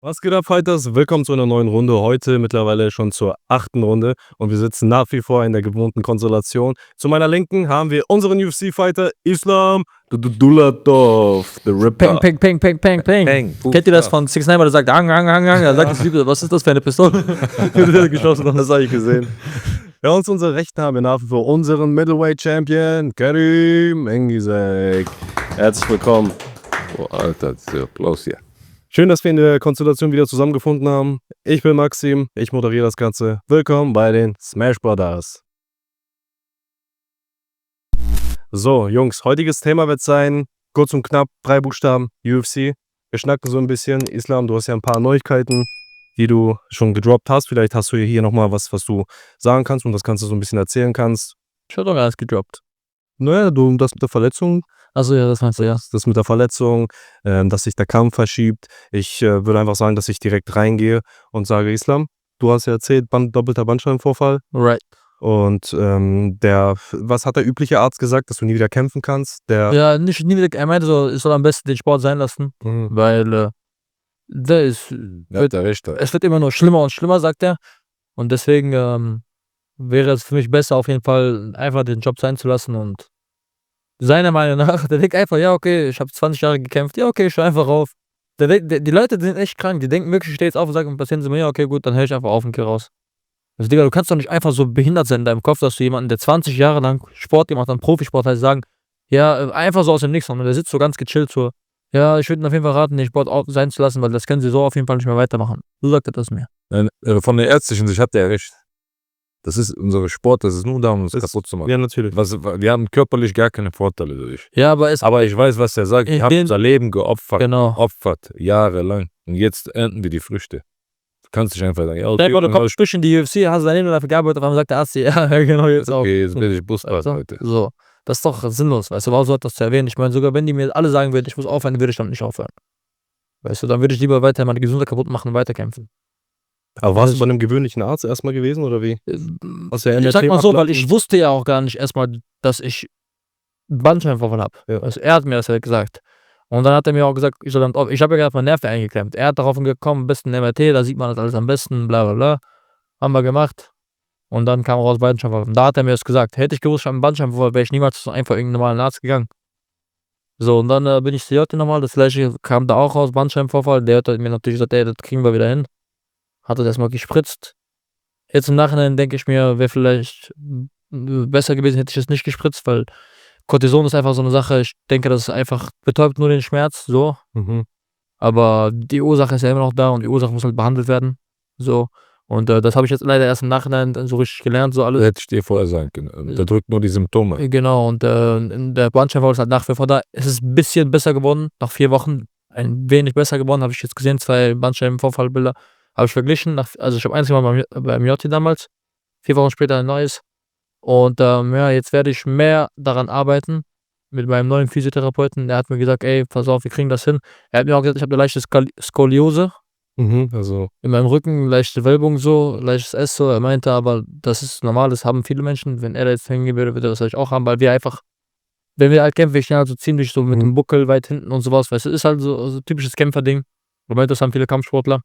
Was geht ab, Fighters? Willkommen zu einer neuen Runde. Heute mittlerweile schon zur 8. Runde und wir sitzen nach wie vor in der gewohnten Konstellation. Zu meiner Linken haben wir unseren UFC-Fighter Islam Dulatov, the Ripper. Peng, peng, peng, peng, peng, peng. Kennt ihr das von 6 9 der sagt, hang. Da sagt das Typ, was ist das für eine Pistole? Das habe ich gesehen. Ja, und zu unserer Rechten haben wir nach wie vor unseren Middleweight-Champion Karim Engizek. Herzlich willkommen. Oh, Alter, das ist ja Applaus hier. Schön, dass wir in der Konstellation wieder zusammengefunden haben. Ich bin Maxim, ich moderiere das Ganze. Willkommen bei den Smash Brothers. So, Jungs, heutiges Thema wird sein, kurz und knapp, 3 Buchstaben, UFC. Wir schnacken so ein bisschen. Islam, du hast ja ein paar Neuigkeiten, die du schon gedroppt hast. Vielleicht hast du hier nochmal was du sagen kannst und das Ganze so ein bisschen erzählen kannst. Ich hab doch gar nichts gedroppt. Naja, du das mit der Verletzung. Achso, ja, das meinst du, ja. Das mit der Verletzung, dass sich der Kampf verschiebt. Ich würde einfach sagen, dass ich direkt reingehe und sage, Islam, du hast ja erzählt, doppelter Bandscheibenvorfall. Right. Und was hat der übliche Arzt gesagt, dass du nie wieder kämpfen kannst? Ja, nie wieder, er meinte so, ich soll am besten den Sport sein lassen, weil der ist, es wird immer nur schlimmer und schlimmer, sagt er. Und deswegen wäre es für mich besser, auf jeden Fall einfach den Job sein zu lassen und seiner Meinung nach, der denkt einfach, ja okay, ich habe 20 Jahre gekämpft, ja okay, ich schau einfach auf. Die Leute sind echt krank, die denken wirklich, ich stehe jetzt auf und sage dem Patienten mir, ja okay, gut, dann höre ich einfach auf und gehe raus. Also Digga, du kannst doch nicht einfach so behindert sein in deinem Kopf, dass du jemanden, der 20 Jahre lang Sport gemacht hat, Profisport heißt, sagen, ja, einfach so aus dem Nichts, sondern der sitzt so ganz gechillt so, ja, ich würde auf jeden Fall raten, den Sport sein zu lassen, weil das können sie so auf jeden Fall nicht mehr weitermachen. So sagt er das mir. Von der ärztlichen Sicht hat er recht. Das ist unser Sport, das ist nur da, um uns kaputt zu machen. Ja, natürlich. Wir haben körperlich gar keine Vorteile dadurch. Ja, aber ich weiß, was er sagt. Ich habe unser Leben geopfert, genau. jahrelang. Und jetzt ernten wir die Früchte. Du kannst dich einfach sagen, ja, okay, du kommst frisch in die UFC, hast dein Leben dafür gearbeitet, auf einmal sagt der Arzt, ja, genau, jetzt auch. Okay, jetzt bin ich Busfahrer, Leute. So, das ist doch sinnlos, weißt du, warum soll das zu erwähnen? Ich meine, sogar wenn die mir alle sagen würden, ich muss aufhören, würde ich dann nicht aufhören. Weißt du, dann würde ich lieber weiter meine Gesundheit kaputt machen und weiterkämpfen. Aber warst du bei einem gewöhnlichen Arzt erstmal gewesen oder wie? Ich sag mal so, weil ich wusste ja auch gar nicht erstmal, dass ich Bandscheibenvorfall habe. Ja. Also er hat mir das ja gesagt. Und dann hat er mir auch gesagt, ich habe ja gerade meine Nerven eingeklemmt. Er hat darauf gekommen, am besten MRT, da sieht man das alles am besten, bla bla bla. Haben wir gemacht. Und dann kam raus Bandscheibenvorfall. Und da hat er mir das gesagt. Hätte ich gewusst, ich habe einen Bandscheibenvorfall, wäre ich niemals zu einfach irgendeinem normalen Arzt gegangen. So, und dann bin ich zu JT nochmal, das gleiche kam da auch raus, Bandscheibenvorfall. Der hat mir natürlich gesagt, ey, das kriegen wir wieder hin. Hat das erstmal gespritzt. Jetzt im Nachhinein denke ich mir, wäre vielleicht besser gewesen, hätte ich es nicht gespritzt, weil Cortison ist einfach so eine Sache, ich denke, das ist einfach, betäubt nur den Schmerz, so. Aber die Ursache ist ja immer noch da und die Ursache muss halt behandelt werden, so. Und das habe ich jetzt leider erst im Nachhinein so richtig gelernt, so alles. Hätte ich dir vorher sagen können. Der drückt nur die Symptome. Genau, und der Bandscheibenvorfall ist halt nach wie vor da. Es ist ein bisschen besser geworden, nach 4 Wochen, ein wenig besser geworden, habe ich jetzt gesehen, 2 Bandscheibenvorfallbilder. Habe ich verglichen, also ich habe eins gemacht beim JT damals, 4 Wochen später ein neues. Und ja, jetzt werde ich mehr daran arbeiten mit meinem neuen Physiotherapeuten. Der hat mir gesagt, ey, pass auf, wir kriegen das hin. Er hat mir auch gesagt, ich habe eine leichte Skoliose. Also in meinem Rücken, leichte Wölbung so, leichtes S so. Er meinte aber, das ist normal, das haben viele Menschen. Wenn er da jetzt hingehen würde, würde er das vielleicht auch haben, weil wir einfach, wenn wir halt kämpfen, wir stehen halt so ziemlich so mit dem Buckel weit hinten und sowas. Weißt du, ist halt so typisches Kämpferding. Er meinte, das haben viele Kampfsportler.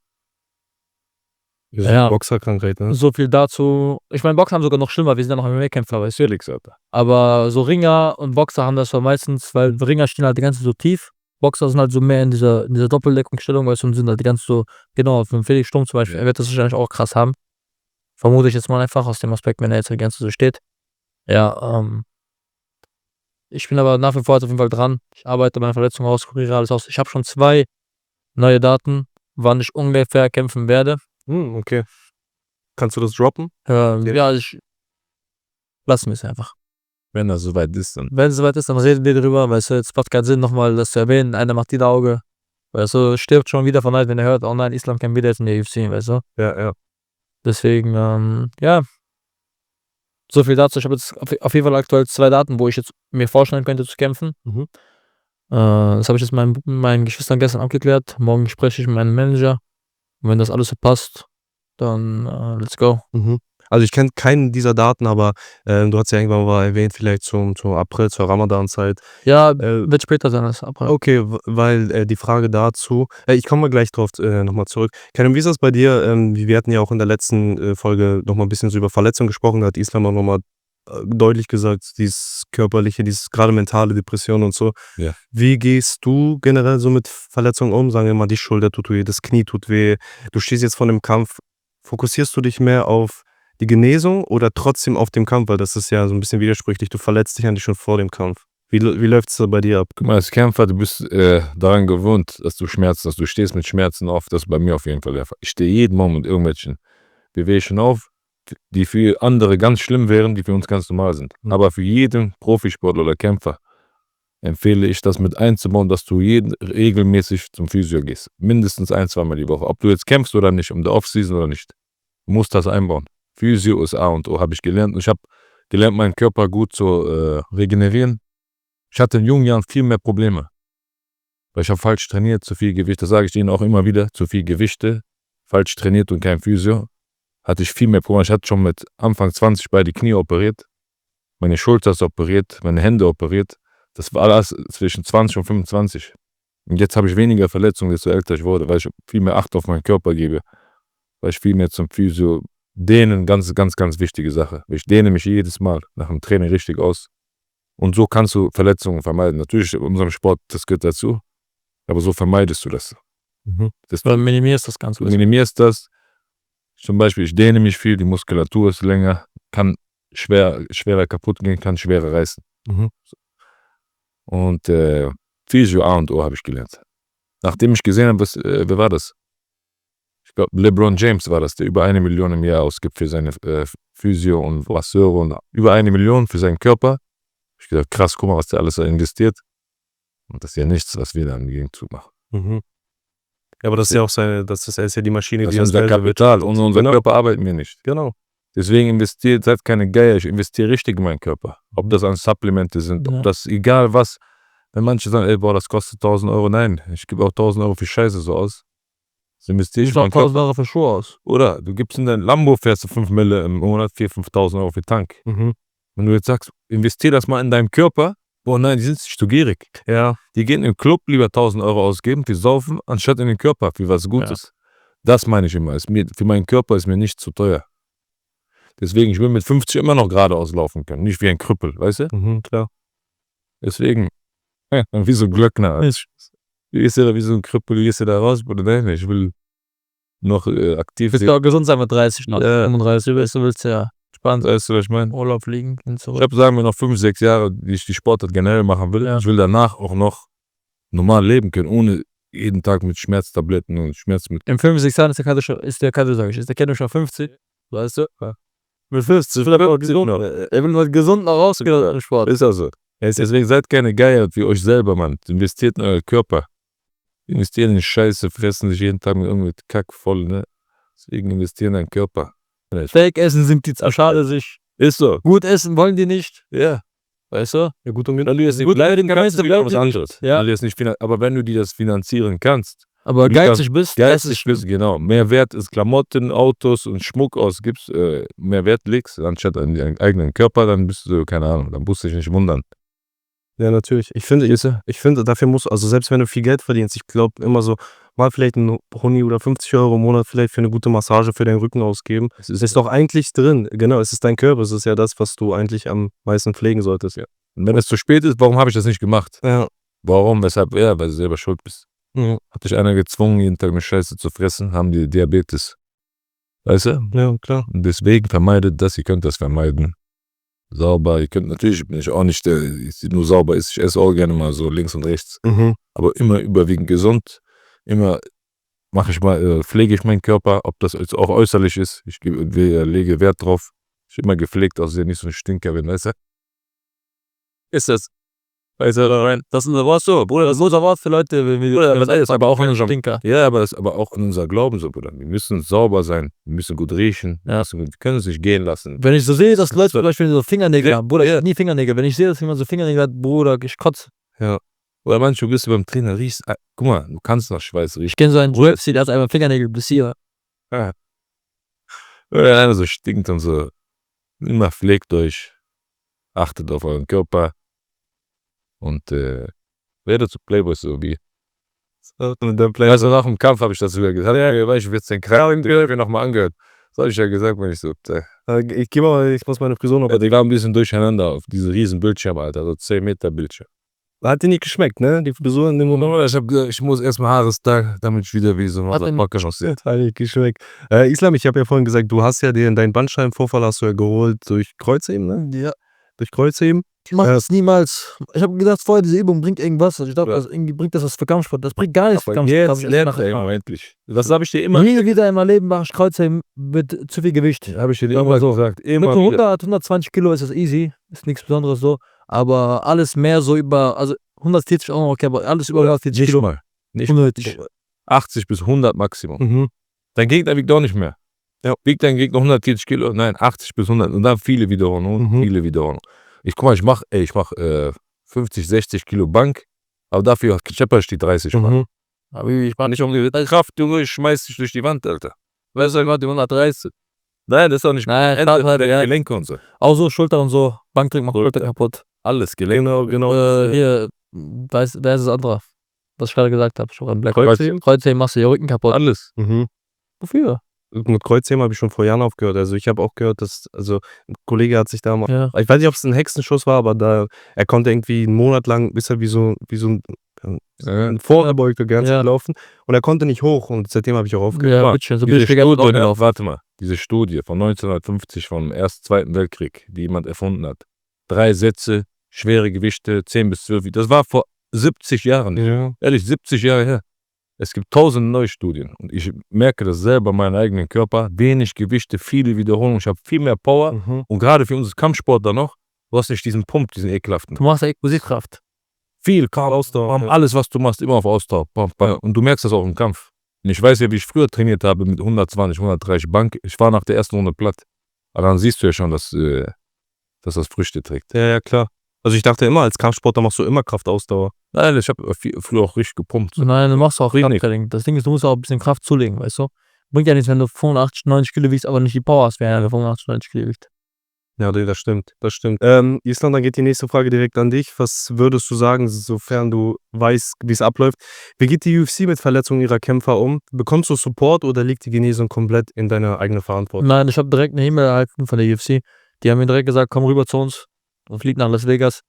Ja, Boxerkrankheit, ne? So viel dazu. Ich meine, Boxer haben sogar noch schlimmer, wir sind ja noch MMA-Kämpfer, weißt du? Felix, Alter. Aber so Ringer und Boxer haben das zwar meistens, weil Ringer stehen halt die ganze Zeit so tief. Boxer sind halt so mehr in dieser Doppeldeckungsstellung, weißt du, und sind halt die ganze so, genau, für Felix Sturm zum Beispiel, er wird das wahrscheinlich auch krass haben. Vermute ich jetzt mal einfach aus dem Aspekt, wenn er jetzt die ganze so steht. Ja, ich bin aber nach wie vor auf jeden Fall dran. Ich arbeite meine Verletzung aus, kuriere alles aus. Ich habe schon 2 neue Daten, wann ich ungefähr kämpfen werde. Okay. Kannst du das droppen? Ja, lassen wir es einfach. Wenn das soweit ist, dann. Wenn es soweit ist, dann reden wir drüber, weißt du, jetzt macht keinen Sinn, nochmal das zu erwähnen, einer macht die Auge. Weißt du, stirbt schon wieder von Neid, wenn er hört, oh nein, Islam kämpft wieder jetzt in der UFC, weißt du? Ja. Deswegen, ja. So viel dazu. Ich habe jetzt auf jeden Fall aktuell 2 Daten, wo ich jetzt mir vorstellen könnte zu kämpfen. Das habe ich jetzt meinen Geschwistern gestern abgeklärt. Morgen spreche ich mit meinem Manager. Und wenn das alles so passt, dann let's go. Also, ich kenne keinen dieser Daten, aber, du hast ja irgendwann mal erwähnt, vielleicht zum April, zur Ramadan-Zeit. Ja, wird später sein als April. Okay, weil die Frage dazu ich komme mal gleich drauf noch mal zurück. Kerim, wie ist das bei dir? Wir hatten ja auch in der letzten Folge noch mal 'n bisschen so über Verletzungen gesprochen. Da hat Islam auch noch mal deutlich gesagt, dieses körperliche, dieses gerade mentale Depression und so. Ja. Wie gehst du generell so mit Verletzungen um? Sagen wir mal, die Schulter tut weh, das Knie tut weh. Du stehst jetzt vor 'nem Kampf. Fokussierst du dich mehr auf die Genesung oder trotzdem auf den Kampf? Weil das ist ja so 'n bisschen widersprüchlich. Du verletzt dich eigentlich schon vor dem Kampf. Wie läuft's da bei dir ab? Guck mal, als Kämpfer, du bist daran gewohnt, dass du stehst mit Schmerzen auf. Das ist bei mir auf jeden Fall der Fall. Ich stehe jeden Morgen mit irgendwelchen Bewegungen auf, die für andere ganz schlimm wären, die für uns ganz normal sind. Mhm. Aber für jeden Profisportler oder Kämpfer empfehle ich das mit einzubauen, dass du regelmäßig zum Physio gehst. Mindestens 1-2 Mal die Woche. Ob du jetzt kämpfst oder nicht, um der Offseason oder nicht. Du musst das einbauen. Physio ist A und O, habe ich gelernt. Und ich habe gelernt, meinen Körper gut zu regenerieren. Ich hatte in jungen Jahren viel mehr Probleme. Weil ich habe falsch trainiert, zu viel Gewicht. Das sage ich Ihnen auch immer wieder. Zu viel Gewichte, falsch trainiert und kein Physio. Hatte ich viel mehr Probleme. Ich hatte schon mit Anfang 20 beide Knie operiert. Meine Schulter ist operiert, meine Hände operiert. Das war alles zwischen 20 und 25. Und jetzt habe ich weniger Verletzungen, desto älter ich wurde, weil ich viel mehr Acht auf meinen Körper gebe. Weil ich viel mehr zum Physio dehnen, ganz, ganz, ganz wichtige Sache. Ich dehne mich jedes Mal nach dem Training richtig aus. Und so kannst du Verletzungen vermeiden. Natürlich in unserem Sport, das gehört dazu. Aber so vermeidest du das. Mhm. Oder minimierst das Ganze. Du minimierst das. Zum Beispiel, ich dehne mich viel, die Muskulatur ist länger, kann schwerer kaputt gehen, kann schwerer reißen. Mhm. Und Physio A und O habe ich gelernt. Nachdem ich gesehen habe, wer war das? Ich glaube, LeBron James war das, der über 1 Million im Jahr ausgibt für seine Physio und Masseure und über 1 Million für seinen Körper. Ich gesagt, krass, guck mal, was der alles da investiert. Und das ist ja nichts, was wir dann im Gegenzug machen. Mhm. Ja, aber das ist ja auch er ist ja die Maschine, Das die ist unser Geld Kapital. erwirtschaftet. Und unser Genau. Körper arbeiten wir nicht. Genau. Deswegen seid keine Geier, ich investiere richtig in meinen Körper. Ob das an Supplemente sind, Ja. ob das egal was. Wenn manche sagen, ey, boah, das kostet 1.000 Euro. Nein, ich gebe auch 1.000 Euro für Scheiße so aus. Das investiere ich in meinen Körper. 1.000 Euro für Schuhe aus. Oder du gibst in dein Lambo, fährst du 5 Mille im Monat, 4.000, 5.000 Euro für Tank. Mhm. Wenn du jetzt sagst, investier das mal in deinen Körper, boah nein, die sind nicht so gierig. Ja. Die gehen im Club lieber 1.000 Euro ausgeben für Saufen, anstatt in den Körper für was Gutes. Das meine ich immer. Für meinen Körper ist mir nicht zu teuer. Deswegen, ich will mit 50 immer noch geradeaus laufen können, nicht wie ein Krüppel, weißt du? Mhm, klar. Deswegen, wie so ein Glöckner. Du gehst ja da wie so ein Krüppel, du gehst ja da raus, Bruder, nein, ich will noch aktiv Du willst ja auch gesund sein mit 30, noch Ja. 35. Du willst ja spannend Weißt du, was ich meine? Urlaub fliegen und Ich zurück. habe, sagen wir, noch 5, 6 Jahre, die ich die Sportart generell machen will. Ja. Ich will danach auch noch normal leben können, ohne jeden Tag mit Schmerztabletten und Schmerzmitteln. In 5, 6 Jahren ist der Kette schon 50. Weißt du? Ja. Mit 50. Er will mal gesund noch rausgehen aus dem Sport. Ist also. Deswegen seid keine Geier wie euch selber, Mann. Investiert in euren Körper. Investieren in Scheiße, fressen sich jeden Tag mit irgendwie Kack voll, ne? Deswegen investieren in deinen Körper. Steak essen sind die schade sich. Ist so. Gut essen wollen die nicht. Ja. Weißt du? Ja, gut und Wenn du jetzt nicht Gut, bleiben der kannst, meiste ist wieder was bleibt- anderes. Ja. Weil du jetzt nicht aber wenn du dir das finanzieren kannst, Aber Wie geizig bist, geistig bist, genau. Mehr Wert ist Klamotten, Autos und Schmuck ausgibst, mehr Wert legst, anstatt an deinen eigenen Körper, dann bist du, keine Ahnung, dann musst du dich nicht wundern. Ja, natürlich. Ich finde, dafür musst also selbst wenn du viel Geld verdienst, ich glaube immer so, mal vielleicht 'n Huni oder 50 Euro im Monat vielleicht für eine gute Massage für deinen Rücken ausgeben. Es Das ist doch eigentlich drin. Genau, es ist dein Körper. Es ist ja das, was du eigentlich am meisten pflegen solltest. Ja. Und wenn es zu spät ist, warum habe ich das nicht gemacht? Ja. Warum? Weshalb? Ja, weil du selber schuld bist. Ja, Hat dich einer gezwungen, jeden Tag eine Scheiße zu fressen, haben die Diabetes. Weißt du? ja, klar. Und deswegen vermeidet das, ihr könnt das vermeiden. Sauber, ihr könnt natürlich, bin ich auch nicht der, nur sauber ist, ich esse auch gerne mal so links und rechts. Mhm. Aber immer überwiegend gesund. Immer pflege ich meinen Körper, ob das jetzt auch äußerlich ist. Ich lege Wert drauf. Ich bin immer gepflegt, dass ich nicht so ein Stinker bin, weißt du? Ist das? Weißt du, Das ist ein Wort so, Bruder, das ist ein Wort für Leute, Bruder, das ist aber auch in unserem Stinker. Ja, aber das ist aber auch in unser Glauben so, Bruder. Wir müssen sauber sein, wir müssen gut riechen, Ja. wir können es nicht gehen lassen. Wenn ich so sehe, dass Leute zum Beispiel so Fingernägel Ja, haben, Bruder, ich ja. hab nie Fingernägel. Wenn ich sehe, dass jemand so Fingernägel hat, Bruder, ich kotze. Oder manchmal bist du beim Trainer, riechst, guck mal, du kannst nach Schweiß riechen. Ich kenne so einen UFC, der hat einfach Fingernägel bis hier. Wenn einer so stinkt und so, immer pflegt euch, achtet auf euren Körper und werdet zu Playboys so wie. Also nach dem Kampf habe ich das sogar gesagt, ja, ich will jetzt den Kragen nochmal angehört. Das habe ich ja gesagt, wenn ich so. Ich muss meine Frisur noch. Die war ein bisschen durcheinander auf diese riesen Bildschirme, Alter, so 10 Meter Bildschirm. Hat dir nicht geschmeckt, ne? Die Frisur in dem Moment. Ich hab gesagt, ich muss erstmal Haarestag, damit ich wieder wie so ein Motherfucker aussehen. Hat nicht geschmeckt. Islam, ich habe ja vorhin gesagt, du hast ja deinen Bandscheibenvorfall hast du ja geholt durch Kreuzheben, ne? Ja. Durch Kreuzheben. Ich mach das niemals. Ich habe gedacht, vorher diese Übung bringt irgendwas. Also ich dachte, irgendwie bringt das was für Kampfsport. Das bringt gar nichts für Kampfsport. Jetzt lernt er immer endlich. Das habe ich dir immer. Nie wieder in meinem Leben mache ich Kreuzheben mit zu viel Gewicht. Habe ich dir immer so gesagt. Mit 120 Kilo ist das easy. Ist nichts Besonderes so. Aber alles mehr so über, also 140 auch noch okay, aber alles über 140 Kilo. Nicht 140. 80 bis 100 Maximum. Mhm. Dein Gegner wiegt doch nicht mehr. Ja. Wiegt dein Gegner 140 Kilo? Nein, 80 bis 100. Und dann viele Wiederholungen. Viele Wiederholungen. Ich mach 50, 60 Kilo Bank, aber dafür schepper ich die 30 Mal. Aber ich mach Nicht um die Kraft, Junge, ich schmeiß dich durch die Wand, Alter. Weißt du, die 130. Nein, das ist doch nicht Nein, der Gelenke und so. auch so Schulter und so. Bankdrücken macht Schulter kaputt. Alles, Gelenke. Genau. Hier, wer ist das andere? Was ich gerade gesagt habe. Schon Black Kreuzheben? Kreuzheben machst du den Rücken kaputt. Alles. Wofür? Mit Kreuzheben habe ich schon vor Jahren aufgehört. Also ich habe auch gehört, dass, also ein Kollege hat sich da mal, Ja. ich weiß nicht, ob es ein Hexenschuss war, aber er konnte irgendwie einen Monat lang, bis er wie so ein Vorbeugter ganz gelaufen und er konnte nicht hoch und seitdem habe ich auch aufgehört. Ja, bitteschön, so Diese bin ich Studie, gelaufen. warte mal, diese Studie von 1950 vom Ersten, Zweiten Weltkrieg, die jemand erfunden hat. 3 Sätze, schwere Gewichte, 10 bis 12, das war vor 70 Jahren. Ja. Ehrlich, 70 Jahre her. Es gibt tausende neue Studien und ich merke das selber in meinem eigenen Körper. Wenig Gewichte, viele Wiederholungen, ich habe viel mehr Power und gerade für uns Kampfsportler noch, du hast nicht diesen Pump, diesen ekelhaften. Du machst ja Explosivkraft. Viel Ausdauer, alles was du machst, immer auf Ausdauer. Und du merkst das auch im Kampf. Und ich weiß ja, wie ich früher trainiert habe mit 120, 130 Bank. Ich war nach der ersten Runde platt. Aber dann siehst du ja schon, dass das Früchte trägt. Ja, klar. Also ich dachte immer, als Kampfsportler machst du immer Kraftausdauer. Nein, ich habe früher auch richtig gepumpt. Nein, du machst auch Wenig. Krafttraining. Das Ding ist, du musst auch ein bisschen Kraft zulegen, weißt du? Bringt ja nichts, wenn du 85, 90 Kilo wiegst, aber nicht die Power hast, wer 85, 90 Kilo wiegt. Ja, das stimmt. Islam, dann geht die nächste Frage direkt an dich. Was würdest du sagen, sofern du weißt, wie es abläuft? Wie geht die UFC mit Verletzungen ihrer Kämpfer um? Bekommst du Support oder liegt die Genesung komplett in deiner eigenen Verantwortung? Nein, ich habe direkt eine E-Mail erhalten von der UFC. Die haben mir direkt gesagt, komm rüber zu uns und flieg nach Las Vegas.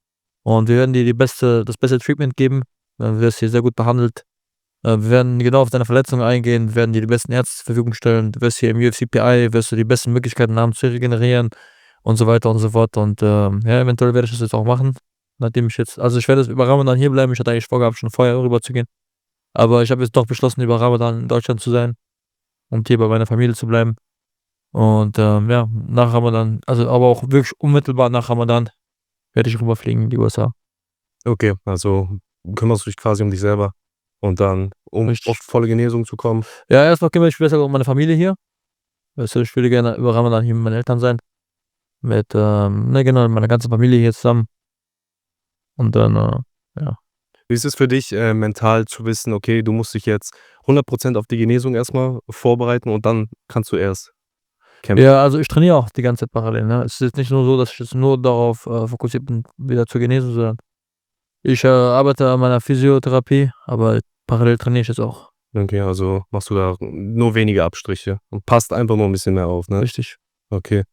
Und wir werden dir das beste Treatment geben. Du wirst hier sehr gut behandelt. Wir werden genau auf deine Verletzungen eingehen. Wir werden dir die besten Ärzte zur Verfügung stellen. Du wirst hier im UFC PI, wirst du die besten Möglichkeiten haben zu regenerieren und so weiter und so fort. Und eventuell werde ich das jetzt auch machen. Nachdem ich jetzt, also ich werde jetzt über Ramadan hier bleiben. Ich hatte eigentlich vorgehabt, schon vorher rüber zu gehen. Aber ich habe jetzt doch beschlossen, über Ramadan in Deutschland zu sein und hier bei meiner Familie zu bleiben. Und nach Ramadan, also aber auch wirklich unmittelbar nach Ramadan, werde ich rüberfliegen in die USA. Okay, also kümmerst du dich quasi um dich selber und dann, um auf volle Genesung zu kommen. Ja, erstmal kümmere ich mich besser um meine Familie hier. Weißt du, ich würde gerne über Ramadan hier mit meinen Eltern sein. Mit, meiner ganzen Familie hier zusammen. Und dann, Wie ist es für dich, mental zu wissen, okay, du musst dich jetzt 100% auf die Genesung erstmal vorbereiten und dann kannst du erst kämpfen? Ja, also ich trainiere auch die ganze Zeit parallel. Ne? Es ist jetzt nicht nur so, dass ich jetzt nur darauf fokussiert bin, wieder zu genesen, sondern ich arbeite an meiner Physiotherapie, aber parallel trainiere ich jetzt auch. Okay, also machst du da nur wenige Abstriche und passt einfach nur ein bisschen mehr auf, ne? Richtig. Okay.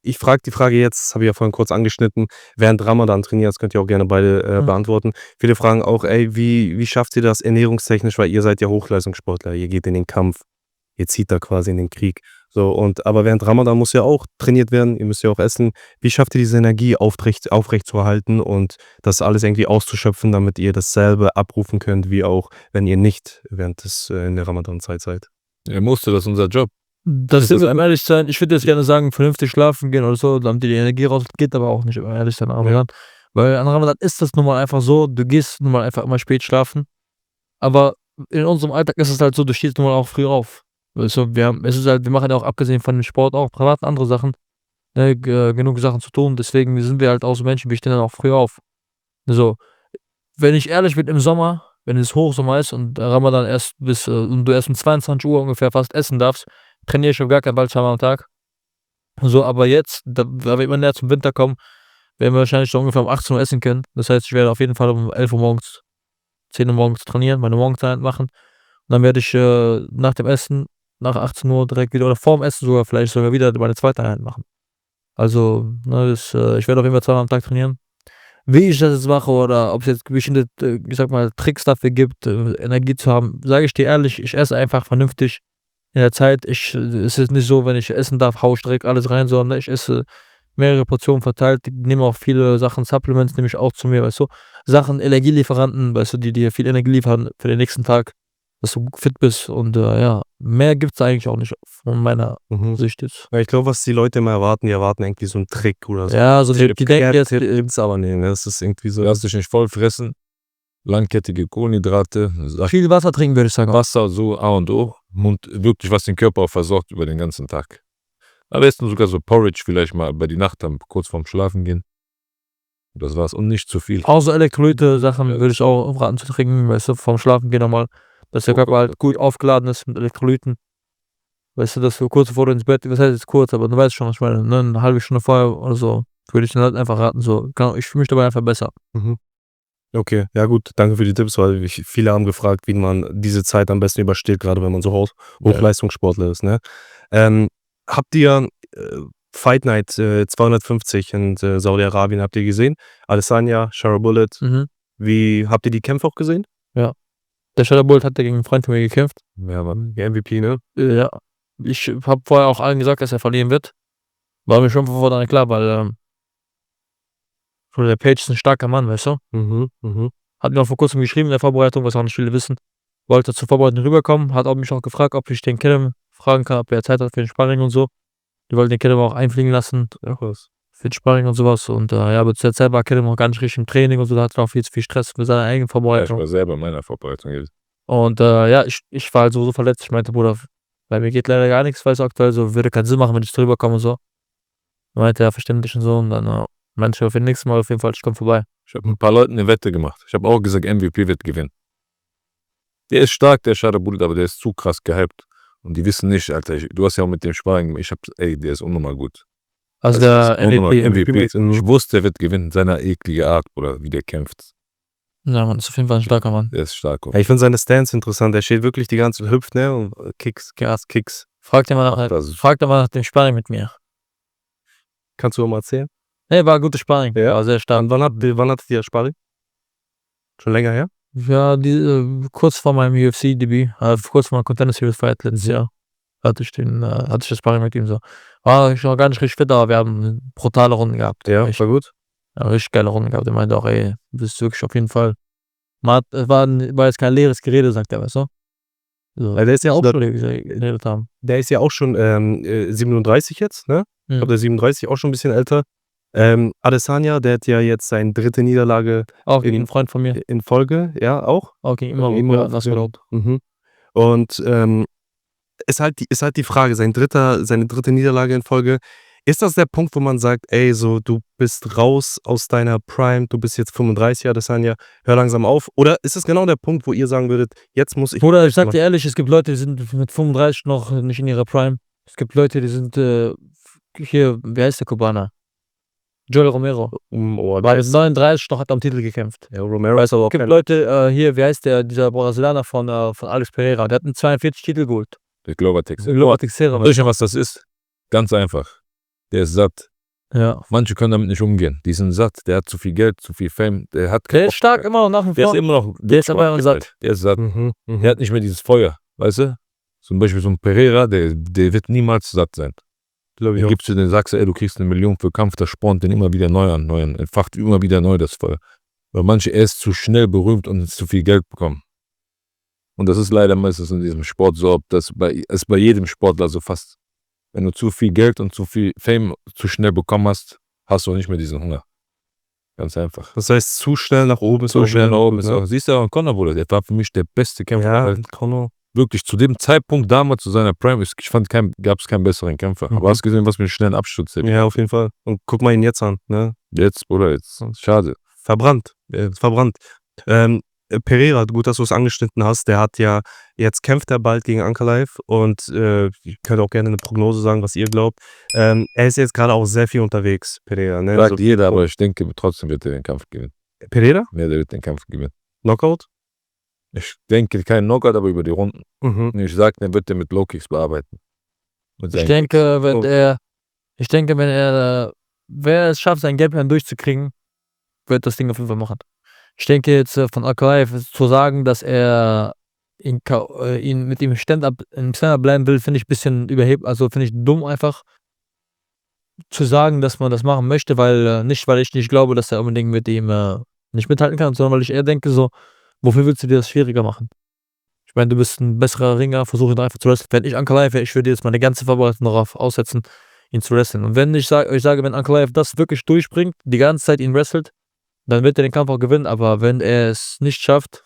Ich frage die Frage jetzt, habe ich ja vorhin kurz angeschnitten, während Ramadan trainierst, könnt ihr auch gerne beide beantworten. Viele fragen auch, wie schafft ihr das ernährungstechnisch, weil ihr seid ja Hochleistungssportler, ihr geht in den Kampf, ihr zieht da quasi in den Krieg. So, aber während Ramadan muss ja auch trainiert werden, ihr müsst ja auch essen. Wie schafft ihr diese Energie aufrecht zu erhalten und das alles irgendwie auszuschöpfen, damit ihr dasselbe abrufen könnt, wie auch, wenn ihr nicht in der Ramadan-Zeit seid? Er musste, das ist unser Job. Das ist, um ehrlich zu sein, ich würde jetzt gerne sagen, vernünftig schlafen gehen oder so, damit die Energie rausgeht, aber auch nicht, um ehrlich zu sein, Ramadan. Weil an Ramadan ist das nun mal einfach so, du gehst nun mal einfach immer spät schlafen, aber in unserem Alltag ist es halt so, du stehst nun mal auch früh auf. Weißt du, wir machen ja auch abgesehen von dem Sport auch privat andere Sachen, ne, genug Sachen zu tun, deswegen sind wir halt auch so Menschen, wir stehen dann auch früh auf. So, wenn ich ehrlich bin, im Sommer, wenn es Hochsommer ist und Ramadan und du erst um 22 Uhr ungefähr fast essen darfst, trainiere ich auf gar keinen Fall zweimal am Tag. So, aber jetzt, da wir immer näher zum Winter kommen, werden wir wahrscheinlich so ungefähr um 18 Uhr essen können. Das heißt, ich werde auf jeden Fall um 11 Uhr morgens, 10 Uhr morgens trainieren, meine Morgenzeit machen. Und dann werde ich nach dem Essen, nach 18 Uhr direkt wieder, oder vorm Essen sogar, vielleicht sogar wieder meine zweite Einheit machen. Also, ne, ich werde auf jeden Fall zweimal am Tag trainieren. Wie ich das jetzt mache oder ob es jetzt bestimmte, ich sag mal, Tricks dafür gibt, Energie zu haben, sage ich dir ehrlich, ich esse einfach vernünftig in der Zeit. Es ist nicht so, wenn ich essen darf, haue ich direkt alles rein, sondern ich esse mehrere Portionen verteilt. Ich nehme auch viele Sachen, Supplements nehme ich auch zu mir, weißt du. Sachen, Energielieferanten, weißt du, die dir viel Energie liefern für den nächsten Tag, dass du fit bist. Und ja, mehr gibt es eigentlich auch nicht von meiner Sicht jetzt. Ja, ich glaube, was die Leute immer erwarten, die erwarten irgendwie so einen Trick oder so. Ja, so die denken jetzt, Gibt's aber nicht, ne? Das ist irgendwie so. Lass dich nicht voll fressen. Langkettige Kohlenhydrate, viel Wasser trinken, würde ich sagen. Wasser, so A und O. Und wirklich, was den Körper auch versorgt über den ganzen Tag. Am besten sogar so Porridge vielleicht mal bei die Nacht dann kurz vorm Schlafen gehen. Das war's. Und nicht zu viel. Auch so Elektrolyte-Sachen würde ich auch raten zu trinken, weißt du, vorm Schlafen gehen nochmal, dass der Körper halt gut aufgeladen ist mit Elektrolyten. Weißt du, dass du kurz bevor du ins Bett, was heißt jetzt kurz, aber du weißt schon, was ich meine, ne, eine halbe Stunde vorher oder so, würde ich dann halt einfach raten, so, ich fühle mich dabei einfach besser. Okay, ja gut, danke für die Tipps, weil viele haben gefragt, wie man diese Zeit am besten übersteht, gerade wenn man so Hochleistungssportler ist, ne? Habt ihr Fight Night 250 in Saudi-Arabien, habt ihr gesehen? Adesanya, Shara Bullet, habt ihr die Kämpfe auch gesehen? Der Shadow Bolt hat gegen einen Freund von mir gekämpft. Ja, Mann, der MVP, ne? Ja, ich habe vorher auch allen gesagt, dass er verlieren wird. War mir schon von vornherein klar, weil der Page ist ein starker Mann, weißt du? Hat mir auch vor kurzem geschrieben in der Vorbereitung, was auch nicht viele wissen. Wollte zur Vorbereitung rüberkommen, hat auch mich auch gefragt, ob ich den Kidem fragen kann, ob er Zeit hat für den Sparring und so. Die wollten den Kidem auch einfliegen lassen. Ach was. Für den Sparring und sowas. Und ja, aber zu der Zeit war Kidem noch gar nicht richtig im Training und so, da hat er auch viel zu viel Stress mit seiner eigenen Ich Vorbereitung. war selber in meiner Vorbereitung gewesen. Und ja, ich war halt so verletzt. Ich meinte, Bruder, bei mir geht leider gar nichts, weil es aktuell so, würde keinen Sinn machen, wenn ich drüber komme und so. Meinte er, verständlich und so. Und dann meinte ich auf jeden nächsten Mal auf jeden Fall, ich komme vorbei. Ich habe mit ein paar Leuten eine Wette gemacht. Ich habe auch gesagt, MVP wird gewinnen. Der ist stark, der Shara Bullet, aber der ist zu krass gehypt. Und die wissen nicht, Alter, du hast ja auch mit dem Sparring, der ist unnormal gut. Also Das der ist unnormal MVP. Ich wusste, der wird gewinnen, seiner eklige Art, oder wie der kämpft. Ja, Mann, ist auf jeden Fall ein starker Mann. Der ist stark. Ja, ich finde seine Stance interessant. Der steht wirklich die ganze Zeit, hüpft, ne? Und Kicks. Fragt er mal nach dem Sparring mit mir. Kannst du auch mal erzählen? Nee, war ein gutes Sparring. Ja. War sehr stark. Und wann hattet ihr Sparring? Schon länger her? Ja, kurz vor meinem UFC-Debüt, kurz vor meinem Contender Series Fight letztes Jahr, hatte ich das Sparring mit ihm so. War ich noch gar nicht richtig fit, aber wir haben brutale Runden gehabt. Ja, Echt, war gut. ja, richtig geile Runden gehabt. Er meinte auch, ey, du bist wirklich auf jeden Fall. War jetzt kein leeres Gerede, sagt er, weißt du? So, Weil der ist ja auch schon, geredet haben. der ist ja auch schon 37 jetzt, ne? Ich glaube, der ist 37, auch schon ein bisschen älter. Adesanya, der hat ja jetzt seine dritte Niederlage Auch gegen einen Freund von mir. in Folge, ja, auch. Auch gegen immer Immer das geraubt. Und ist halt die Frage, seine dritte Niederlage in Folge, ist das der Punkt, wo man sagt, ey, so, du bist raus aus deiner Prime, du bist jetzt 35, Adesanya, hör langsam auf? Oder ist es genau der Punkt, wo ihr sagen würdet, jetzt muss ich... Bruder, ich sag dir ehrlich, es gibt Leute, die sind mit 35 noch nicht in ihrer Prime. Es gibt Leute, die sind hier, wie heißt der Kubaner? Joel Romero. Bei 39 noch hat er am Titel gekämpft. Ja, Romero ist aber auch Es gibt Leute, hier, wie heißt dieser Brasilianer von Alex Pereira, der hat einen 42 Titel geholt. Der Globatex. Teixeira. Weißt du, was das ist? Ganz einfach. Der ist satt. Ja. Manche können damit nicht umgehen. Die sind satt. Der hat zu viel Geld, zu viel Fame. Der ist stark immer noch nach wie Der ist vor. immer noch. Der ist aber satt. Der ist satt. Der Der hat nicht mehr dieses Feuer. Weißt du? Zum Beispiel so ein Pereira, der wird niemals satt sein. glaube ich Den auch. gibst du, den sagst du, ey, du kriegst 1 Million für Kampf, das spornt den immer wieder neu an, entfacht immer wieder neu das Feuer. Weil manche erst zu schnell berühmt und zu viel Geld bekommen. Und das ist leider meistens in diesem Sport so, ob das ist bei jedem Sportler so fast. Wenn du zu viel Geld und zu viel Fame zu schnell bekommen hast, hast du auch nicht mehr diesen Hunger. Ganz einfach. Das heißt, zu schnell nach oben ist So auch schnell nach oben ist ne? auch. Siehst du auch, Conor, Bruder, der war für mich der beste Kämpfer. Ja, Halt. Conor. Wirklich, zu dem Zeitpunkt damals, zu seiner Prime, ich fand, gab es keinen besseren Kämpfer. Aber hast gesehen, was mit einem schnellen Absturz ist. Ja, auf jeden Fall. Und guck mal ihn jetzt an, ne? Jetzt, Bruder, jetzt. Schade. Verbrannt. Verbrannt. Pereira, gut, dass du es angeschnitten hast, der hat ja, jetzt kämpft er bald gegen Ankalaev und ich könnte auch gerne eine Prognose sagen, was ihr glaubt. Er ist jetzt gerade auch sehr viel unterwegs, Pereira. Ne? Sagt jeder, aber ich denke, trotzdem wird er den Kampf gewinnen. Pereira? Ja, der wird den Kampf gewinnen. Knockout? Ich denke, kein Knockout, aber über die Runden. Mhm. Ich sage, dann wird er mit Low-Kicks bearbeiten. Ich denke, wenn er es schafft, seinen Gameplan durchzukriegen, wird das Ding auf jeden Fall machen. Ich denke jetzt von Ankalaev zu sagen, dass er ihn mit ihm im Stand-up bleiben will, finde ich ein bisschen überheblich, also finde ich dumm einfach zu sagen, dass man das machen möchte, weil nicht, weil ich nicht glaube, dass er unbedingt mit ihm nicht mithalten kann, sondern weil ich eher denke so, wofür willst du dir das schwieriger machen? Ich meine, du bist ein besserer Ringer, versuche ihn einfach zu wresteln. Wenn ich Ankalaev wäre, ich würde jetzt meine ganze Vorbereitung darauf aussetzen, ihn zu wresteln. Und wenn ich sage, wenn Ankalaev das wirklich durchbringt, die ganze Zeit ihn wrestelt, dann wird er den Kampf auch gewinnen. Aber wenn er es nicht schafft,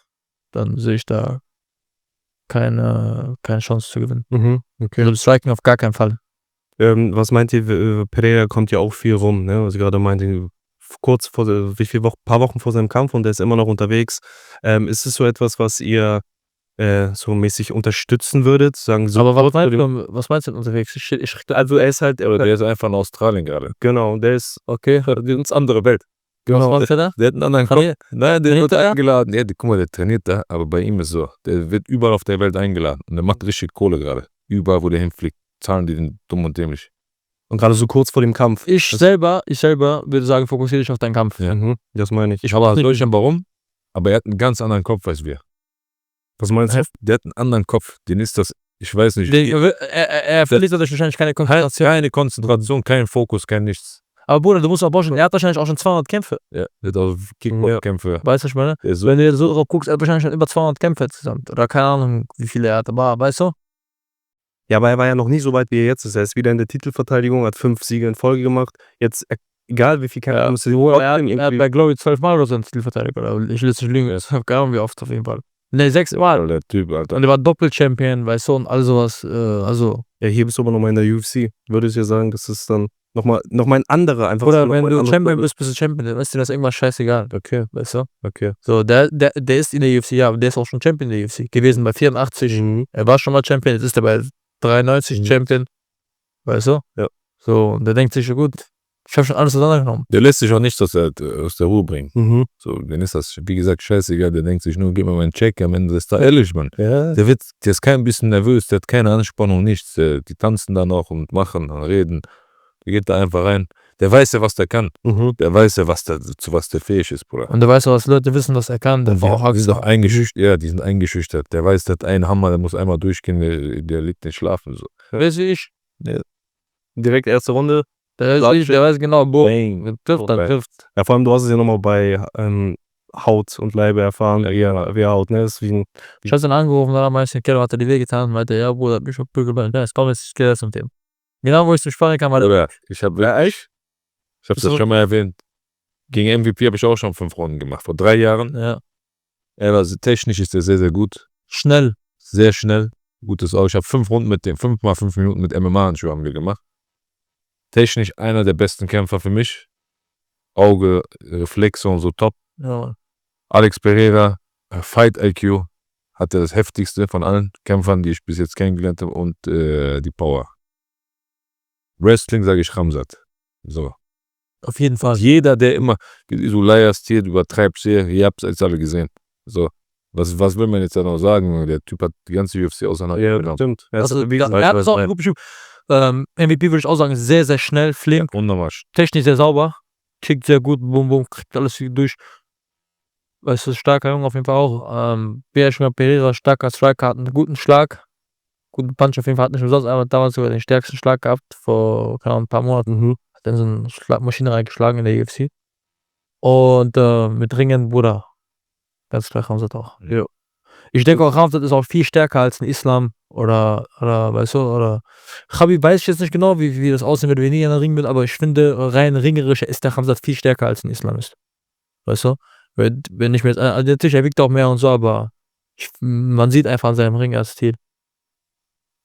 dann sehe ich da keine Chance zu gewinnen. Mhm. Okay. Also Striking auf gar keinen Fall. Was meint ihr, Pereira kommt ja auch viel rum, ne? Was ich gerade meinte, kurz vor, paar Wochen vor seinem Kampf und der ist immer noch unterwegs. Ist es so etwas, was ihr so mäßig unterstützen würdet? Sagen so. Aber was meinst du denn unterwegs? Also er ist halt, Oder der ist einfach in Australien gerade. genau, der ist, Okay. Das ist eine andere Welt. Was macht er da? Der hat einen anderen Trainiert- Kopf. Nein, der trainiert wird er? eingeladen. Ja, guck mal, der trainiert da, aber bei ihm ist so, der wird überall auf der Welt eingeladen. Und der macht richtig Kohle gerade. Überall, wo der hinfliegt, zahlen die den dumm und dämlich. und gerade so kurz vor dem Kampf. Ich selber würde sagen, fokussiere dich auf deinen Kampf. Ja. Mhm, das meine ich. Ich Aber nicht- soll ich warum? Aber er hat einen ganz anderen Kopf als wir. Was meinst du? Der hat einen anderen Kopf. Den ist das, ich weiß nicht. Er verliert dadurch wahrscheinlich keine Konzentration. Keine Konzentration, kein Fokus, kein nichts. Aber Bruder, du musst auch vorstellen, er hat wahrscheinlich auch schon 200 Kämpfe. Ja, der hat auch Kickbox-Kämpfe. Weißt du, was ich meine? Der ist so, Wenn du so drauf guckst, er hat wahrscheinlich schon über 200 Kämpfe insgesamt. Oder keine Ahnung, wie viele er hat. Aber weißt du? Ja, aber er war ja noch nie so weit, wie er jetzt ist. Er ist wieder in der Titelverteidigung, hat 5 Siege in Folge gemacht. Jetzt, egal wie viel Kämpfe Ja, musste er hat bei Glory 12 Mal oder so einen Stilverteidiger. Oder ich will jetzt nicht lügen, ich habe keine Ahnung, wie oft auf jeden Fall. Ne, 6 Mal. der Typ, Alter. Und er war Doppel-Champion, weißt du, und all sowas. Also. Ja, hier bist du aber nochmal in der UFC. Würde ich ja sagen, das ist dann nochmal ein anderer einfach. Oder noch wenn mal ein du anderes Champion Level. bist du Champion, dann ist dir das irgendwas scheißegal. Okay, Weißt du? okay. So, der ist in der UFC, ja, aber der ist auch schon Champion in der UFC gewesen bei 84. Mhm. Er war schon mal Champion, jetzt ist er bei 93 Mhm. Champion. Weißt du? Ja. So, und der denkt sich, ja gut, ich habe schon alles auseinandergenommen. Der lässt sich auch nicht aus der Ruhe bringen. Mhm. So, dann ist das, wie gesagt, scheißegal. Der denkt sich nur, gib mir meinen Check. Am Ende ist da ehrlich, Mann. Ja. Der ist kein bisschen nervös, der hat keine Anspannung, nichts. Die tanzen da noch und machen und reden. Der geht da einfach rein. Der weiß ja, was der kann. Mhm. Der weiß ja, zu was der fähig ist, Bruder. Und du weißt auch, was Leute wissen, was er kann. Der war auch Die sind doch eingeschüchtert. Ja, die sind eingeschüchtert. Der weiß, der hat einen Hammer, der muss einmal durchgehen, der liegt nicht schlafen. So. Weiß ich. Direkt erste Runde. Der weiß genau, Bang. trifft, dann trifft. Ja, vor allem, du hast es ja nochmal bei Haut und Leibe erfahren. Ja, wie Haut, ne? Ist wie ein, Ich hab's dann angerufen, dann meinte ich, Kerl, hat er die weh getan? Und meinte, ja, Bruder, mich auf Bügelbein. Ja, komm, jetzt, ich geh jetzt mit dem. Genau, wo ich zum Sparring kam, Ja, ich habe echt? das schon mal erwähnt. Gegen MVP habe ich auch schon 5 Runden gemacht. Vor 3 Jahren. ja, Technisch ist er sehr, sehr gut. schnell. Sehr schnell. Gutes Auge. Ich habe 5 Runden mit dem, 5 mal 5 Minuten mit MMA-Handschuhe haben wir gemacht. Technisch einer der besten Kämpfer für mich. Auge, Reflexe und so top. Ja, Mann. Alex Pereira, Fight IQ, hatte das heftigste von allen Kämpfern, die ich bis jetzt kennengelernt habe, und die Power. Wrestling sage ich Ramsat. So. Auf jeden Fall. Jeder, der immer, du leierst hier, du übertreibst hier, ihr habt es jetzt alle gesehen. So. Was will man jetzt da noch sagen? Der Typ hat die ganze UFC auseinander. stimmt. Also, er hat es auch gut beschrieben. MVP würde ich auch sagen, ist sehr, sehr schnell, flink, Wunderbar. technisch sehr sauber, kickt sehr gut, bum, bum, kriegt alles durch. Weißt du, starker Junge auf jeden Fall auch. Pereira, starker Striker, hat einen guten Schlag, guten Punch auf jeden Fall, hat nicht umsonst einmal damals sogar den stärksten Schlag gehabt, vor keine Ahnung, ein paar Monaten. Mhm. Hat dann so eine Schlagmaschine reingeschlagen in der UFC. Und mit Ringen, Bruder, ganz klar Ramsat auch. Ja. Ich denke auch, Ramsat ist auch viel stärker als ein Islam oder weißt du, oder Khabib weiß ich jetzt nicht genau, wie das aussehen wird, wenn ich in der Ring bin, aber ich finde, rein ringerischer ist der Ramsat viel stärker als ein Islam ist. Weißt du? Wenn ich mir jetzt, also natürlich, er wiegt auch mehr und so, aber man sieht einfach an seinem Ringerstil.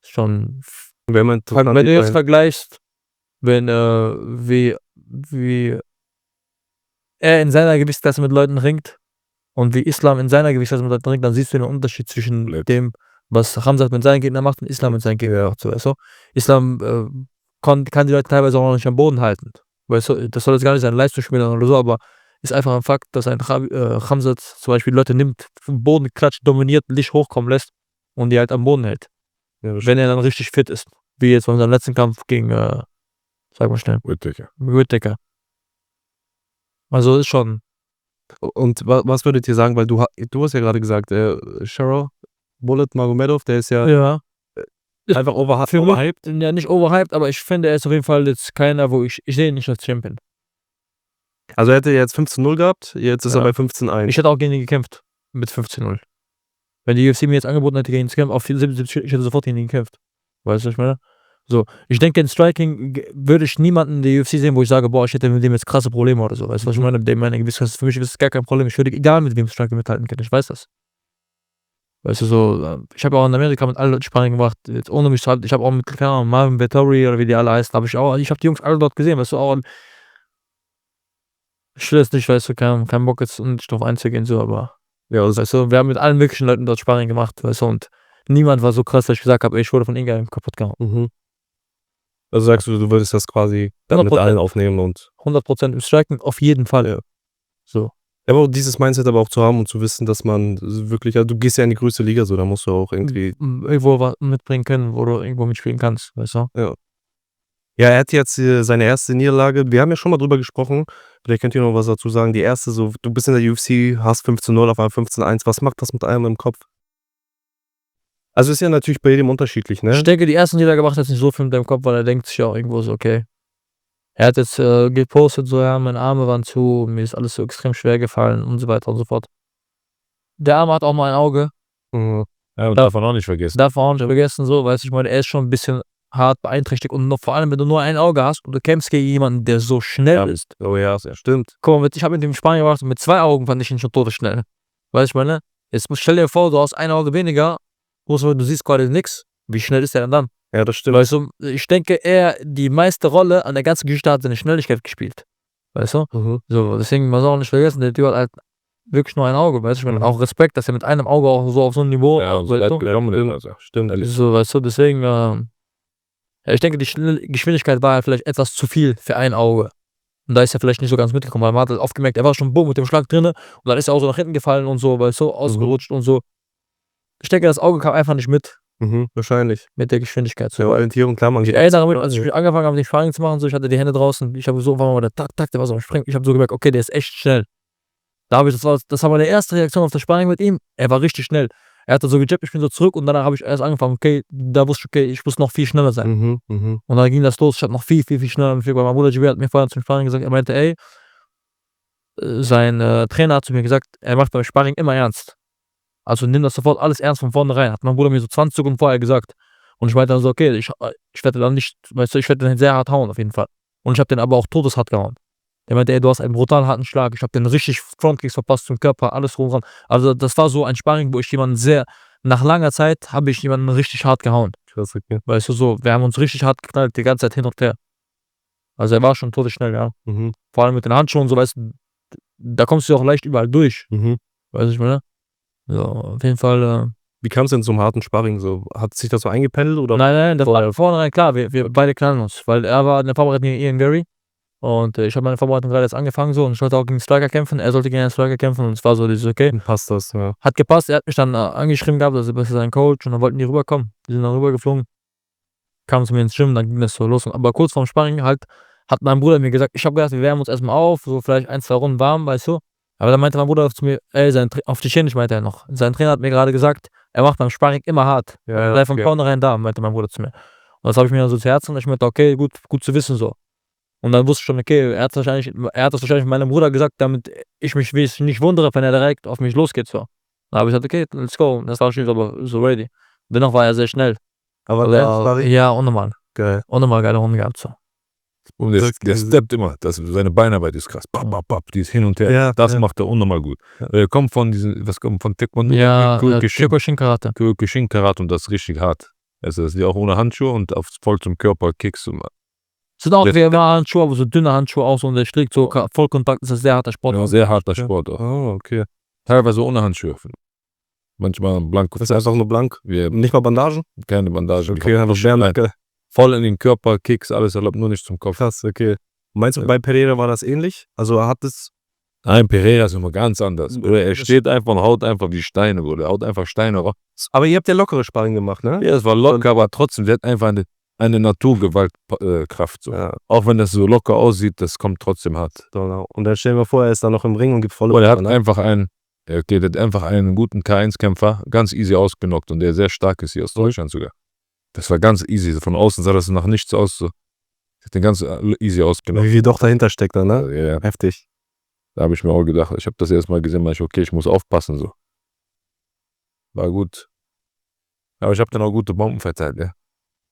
Schon, Wenn man wenn du jetzt vergleichst, wenn, wie er in seiner Gewichtsklasse mit Leuten ringt, und wie Islam in seiner Gewichtsklasse mit bringt, dann siehst du den Unterschied zwischen Komplett. dem, was Khamzat mit seinen Gegnern macht und Islam mit seinen Gegnern macht. So, weißt du? Islam kann die Leute teilweise auch noch nicht am Boden halten. Weißt du, das soll jetzt gar nicht sein Leistungsspieler oder so, aber ist einfach ein Fakt, dass ein Khamzat zum Beispiel Leute nimmt, vom Boden klatscht, dominiert, nicht hochkommen lässt und die halt am Boden hält. Ja, das Wenn er dann richtig fit ist. Wie jetzt bei unserem letzten Kampf gegen, sag mal schnell, Whittaker. Whittaker. Also ist schon. Und was würdet ihr sagen, weil du hast ja gerade gesagt, Cheryl Bullet Magomedov, der ist ja Ja. einfach Für mich, overhyped. ja, nicht overhyped, aber ich finde, er ist auf jeden Fall jetzt keiner, wo ich sehe ihn nicht als Champion. Also er hätte jetzt 15-0 gehabt, jetzt ist er Ja. bei 15-1. Ich hätte auch gegen ihn gekämpft. Mit 15-0. Wenn die UFC mir jetzt angeboten hätte, gegen ihn zu kämpfen, auf 74, ich hätte sofort gegen ihn gekämpft. Weißt du, was ich meine? So, ich denke, in Striking würde ich niemanden in der UFC sehen, wo ich sage, boah, ich hätte mit dem jetzt krasse Probleme oder so. Weißt du, was ich meine? Mit dem meine Gewissheit, für mich ist es gar kein Problem. Ich würde egal mit wem Striking mithalten können. Ich weiß das. Weißt du, so, ich habe auch in Amerika mit allen Leuten Sparring gemacht, jetzt ohne mich zu halten. Ich habe auch mit, keine Ahnung, Marvin Vettori oder wie die alle heißen, ich habe die Jungs alle dort gesehen, weißt du, auch. Ich will jetzt nicht, weißt du, kein Bock jetzt nicht drauf einzugehen, so, aber. Ja, also, Weißt du, wir haben mit allen möglichen Leuten dort Sparring gemacht, weißt du, und niemand war so krass, dass ich gesagt habe, ey, ich wurde von irgendeinem kaputt gehauen. also sagst du würdest das quasi dann mit 100%. allen aufnehmen und 100% im Striking, auf jeden Fall. Ja. So. aber auch dieses Mindset aber auch zu haben und zu wissen, dass man wirklich, also du gehst ja in die größte Liga, so da musst du auch irgendwie. Irgendwo was mitbringen können, wo du irgendwo mitspielen kannst, weißt du. Ja, er hat jetzt seine erste Niederlage, wir haben ja schon mal drüber gesprochen, vielleicht könnt ihr noch was dazu sagen, die erste, so, du bist in der UFC, hast 15-0 auf einmal 15-1, was macht das mit einem im Kopf? Also ist ja natürlich bei jedem unterschiedlich, ne? Ich denke, die ersten Niederlage macht jetzt nicht so viel mit deinem Kopf, weil er denkt sich ja auch irgendwo so, okay. Er hat jetzt gepostet, so, ja, meine Arme waren zu, mir ist alles so extrem schwer gefallen und so weiter und so fort. Der Arme hat auch mal ein Auge, Mhm. Ja, und Da- darf man auch nicht vergessen. darf man auch nicht vergessen, so, weißt du, ich meine, er ist schon ein bisschen hart beeinträchtigt und noch, vor allem, wenn du nur ein Auge hast und du kämpfst gegen jemanden, der so schnell Ja. ist. Oh ja, stimmt. Guck mal, ich habe mit dem Spanier gemacht und mit 2 Augen fand ich ihn schon todesschnell. Weißt du, ich meine, jetzt stell dir vor, du hast ein Auge weniger, du siehst quasi nichts. Wie schnell ist er denn dann? Ja, das stimmt. Weißt du, ich denke, die meiste Rolle an der ganzen Geschichte hat seine Schnelligkeit gespielt. Weißt du? Mhm. So, deswegen, man soll auch nicht vergessen, der Typ hat halt wirklich nur ein Auge, weißt du? Ich meine, Mhm. auch Respekt, dass er mit einem Auge auch so auf so einem Niveau, Ja, und so weißt du? also. Stimmt, ehrlich. So, weißt du, deswegen, ja, ich denke, die Geschwindigkeit war halt vielleicht etwas zu viel für ein Auge. Und da ist er vielleicht nicht so ganz mitgekommen, weil man hat halt oft gemerkt, er war schon bumm mit dem Schlag drinne und dann ist er auch so nach hinten gefallen und so, weißt du, ausgerutscht und so. Ich denke, das Auge kam einfach nicht mit Wahrscheinlich. der Geschwindigkeit. Zur So. Orientierung, klar, man Ich erinnere mich, als ich angefangen habe, den Sparring zu machen, so, ich hatte die Hände draußen, ich habe so einfach mal der Tak, der war so am Springen. Ich habe so gemerkt, okay, der ist echt schnell. Da habe ich, das war meine erste Reaktion auf das Sparring mit ihm. Er war richtig schnell. Er hat so gejabbt, ich bin so zurück und danach habe ich erst angefangen, okay, da wusste ich, okay, ich muss noch viel schneller sein. Und dann ging das los, ich habe noch viel schneller mit weil mein Bruder Jibril hat mir vorher zum Sparring gesagt, er meinte, ey, sein Trainer hat zu mir gesagt, er macht beim Sparring immer ernst. Also nimm das sofort alles ernst von vornherein, hat mein Bruder mir so 20 Sekunden vorher gesagt. Und ich meinte dann so, okay, ich werde dann nicht, weißt du, ich werde den sehr hart hauen auf jeden Fall. Und ich habe den aber auch todeshart gehauen. Der meinte, ey, du hast einen brutal harten Schlag, ich habe den richtig Frontkicks verpasst zum Körper, alles rum. Also das war so ein Sparring, wo ich jemanden nach langer Zeit habe ich jemanden richtig hart gehauen. Krass, okay. Weißt du, so, wir haben uns richtig hart geknallt, die ganze Zeit hin und her. Also er war schon todesschnell, ja. Vor allem mit den Handschuhen, so, weißt du, da kommst du auch leicht überall durch. Weißt du, ich meine? Ja, auf jeden Fall. Wie kam es denn zum harten Sparring? So, hat sich das so eingependelt oder? Nein, das war vornherein klar, wir beide knallen uns, weil er war in der Vorbereitung gegen Ian Gary und ich habe meine Vorbereitung gerade jetzt angefangen so und ich wollte auch gegen Striker kämpfen, er sollte gegen einen Striker kämpfen und es war so dieses okay. Dann passt das, ja. Hat gepasst, er hat mich dann angeschrieben gehabt, also ist sein Coach und dann wollten die rüberkommen, die sind dann rübergeflogen, kamen zu mir ins Gym, dann ging das so los, aber kurz vorm Sparring halt, hat mein Bruder mir gesagt, ich habe gedacht, wir wärmen uns erstmal auf, so vielleicht 1-2 Runden warm, weißt du, aber dann meinte mein Bruder zu mir, ey, auf Tschetschenisch meinte er noch, sein Trainer hat mir gerade gesagt, er macht beim Sparring immer hart. Ja, Bleib von okay. vornherein da, meinte mein Bruder zu mir. Und das habe ich mir dann so zu Herzen und ich meinte, okay, gut zu wissen so. Und dann wusste ich schon, okay, er hat das wahrscheinlich meinem Bruder gesagt, damit ich mich nicht wundere, wenn er direkt auf mich losgeht so. Dann habe ich gesagt, okay, let's go. Und das war schon so ready. Dennoch war er sehr schnell. Aber Ja, unnormal. geil. Unnormal geile Runde gehabt so. Und der steppt immer. Seine Beinarbeit ist krass. Bap, die ist hin und her. Ja, das ja. macht er unnormal gut. Ja. Kommt von diesen, was kommt von Taekwondo? Ja, Kyokushin Kyokushin-Karate. Karat und das ist richtig hart. Also das ist ja auch ohne Handschuhe und voll zum Körper Kicks. Sind auch Das- wie Handschuhe, aber so dünne Handschuhe auch so und der schlägt so Vollkontakt, ist das sehr harter Sport. Ja, sehr harter Sport auch. Oh, okay. Teilweise ohne Handschuhe. Manchmal blank. Das ist einfach nur blank. Wir Nicht mal Bandagen? keine Bandage. Okay, einfach Bärnacke. Voll in den Körper, Kicks, alles erlaubt, nur nicht zum Kopf. Krass, okay. Meinst du, bei Pereira war das ähnlich? Also hat es... Nein, Pereira ist immer ganz anders. Oder er steht einfach und haut einfach wie Steine, Bruder. Er haut einfach Steine raus. Aber ihr habt ja lockere Sparring gemacht, ne? Ja, es war locker, aber trotzdem, der hat einfach eine Naturgewaltkraft. So. Ja. Auch wenn das so locker aussieht, das kommt trotzdem hart. Genau. Und dann stellen wir vor, er ist da noch im Ring und gibt volle... Und er hat einfach einen guten K1-Kämpfer ganz easy ausgenockt und der sehr stark ist hier aus Deutschland sogar. Das war ganz easy. Von außen sah das nach nichts aus. So. Der hat den ganz easy ausgenockt. Wie viel doch dahinter steckt da, ne? Ja. Heftig. Da habe ich mir auch gedacht, ich habe das erstmal gesehen, okay, ich muss aufpassen. So. War gut. Aber ich habe dann auch gute Bomben verteilt, ja.